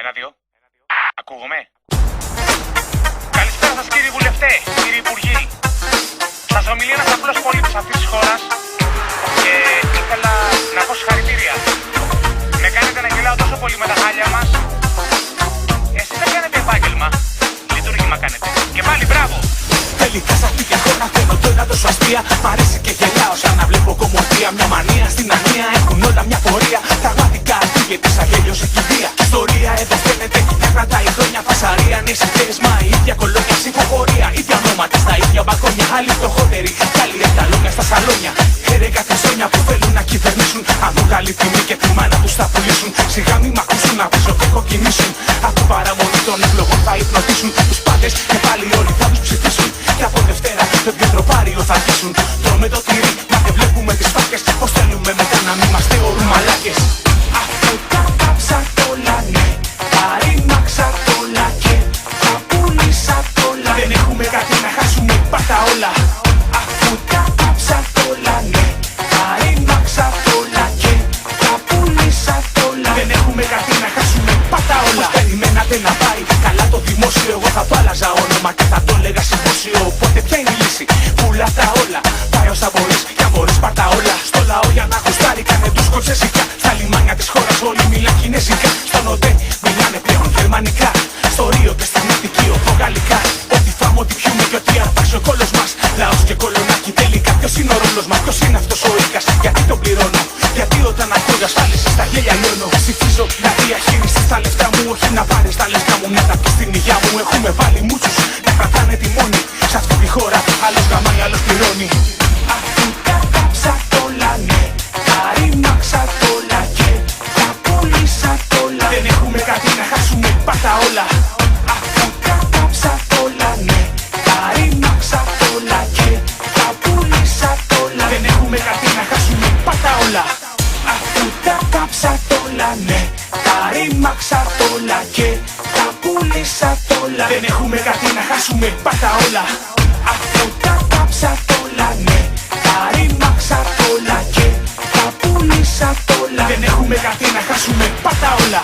Ένα-δύο. Ακούγομαι. Καλησπέρα σας κύριοι βουλευτέ, κύριοι υπουργοί. Σας ομιλεί ένας απλός πολίτης αυτής της χώρας και ήθελα να πω συγχαρητήρια. Με κάνετε να γελάω τόσο πολύ με τα χάλια μας. Εσείς δεν κάνετε επάγγελμα, λειτουργήμα κάνετε. Και πάλι μπράβο. Τελικά σ' αυτή τη χώρα θέλω το ένα τόσο αστεία. Μ' αρέσει και γελάω σαν να βλέπω κομμωδία. Μια μανία στην ανία έχουν όλα μια πορεία. Πραγματικά ακούγεται σαν γέλιος η κηδεία. Ιστορία εδώ φαίνεται να κρατάει χρόνια. Φασαρία, νέες ιδέες, μα η ίδια κολόνια. Ψηφοφορία, ίδια ονόματα στα ίδια μπαλκόνια. Άλλοι φτωχότεροι, κι άλλοι εκταλόνια στα σαλόνια. Έρεγα ζώνια που θέλουν να κυβερνήσουν. Αν δουν καλή τιμή και τη μάνα τους θα πουλήσουν. Σιγά μη μ' ακούσουν να πίσω και κοκκινήσουν. Από παραμονή των εκλογών θα υπνοτήσουν. Τους πάντες και πάλι όλοι θα τους ψηφίσουν. Και από Δευτέρα το βιοτροπάριο θα αρχίσουν. Τρώμε το τυρί, μα δεν βλέπουμε τις φάκες. Πως θέλουμε μετά να μην μας θεωρούν μαλάκες. Αφού τα κάψα όλα, ναι, τα ρήμαξα όλα και τα πούλησα όλα. Δεν έχουμε κάτι να χάσουμε, πάτα όλα. Αφού τα κάψα όλα, ναι, τα ρήμαξα όλα και τα πούλησα όλα. Δεν έχουμε κάτι να χάσουμε, πάτα όλα. Πως περιμένατε να πάει καλά το δημόσιο, εγώ θα το άλλαζα όνομα και θα το έλεγα συμπόσιο. Οπότε ποια είναι η λύση, πουλά τα όλα. Πάει όσα μπορείς και αν μπορείς πάρ' τα όλα. Στο λαό για να γουστάρει κάνε τους κοτσεσικά. Στα λιμάνια της χώρας όλοι μιλάν κινέζικα. Στον ΟΤΕ μιλάνε πλέον γερμανικά. Στο Ρίο και στην Αττική οδό γαλλικά. Ό,τι φάμε, ό,τι πιούμε και ό,τι αρπάξει ο κόλος μας. Λαός και κολονάκι τελικά ποιος είναι ο ρόλος μας. Ποιος είναι αυτός ο οίκας, γιατί τον πληρώνω. Γιατί όταν ακούω για ασφάλιση στα γέλια λιώνω. Ψηφίζω να διαχείρισες τα λεφτά μου, όχι να πάρεις τα λεφτά μου. Να τα πεις στην υγειά μου, έχουμε βάλει μούτσους να κρατάνε τη μόνη. Σ' αυτή τη χώρα άλλος γαμάει, άλλος πληρώνει. Αφού τα κάψα όλα, ναι, τα ρήμαξα όλα και τα πούλησα όλα. Δεν έχουμε κάτι να χάσουμε, πάτα όλα. Αφού τα κάψα όλα, ναι, τα ρήμαξα όλα και τα πούλησα όλα. Δεν έχουμε κάτι να χάσουμε, πάτα όλα. Αφού τα κάψα όλα, ναι, τα ρήμαξα όλα και τα πούλησα όλα. Δεν έχουμε κάτι να χάσουμε, πάτα όλα. Αφού τα κάψα όλα, ναι, τα ρήμαξα όλα και τα πούλησα όλα. Δεν έχουμε κάτι να χάσουμε, πάτα όλα.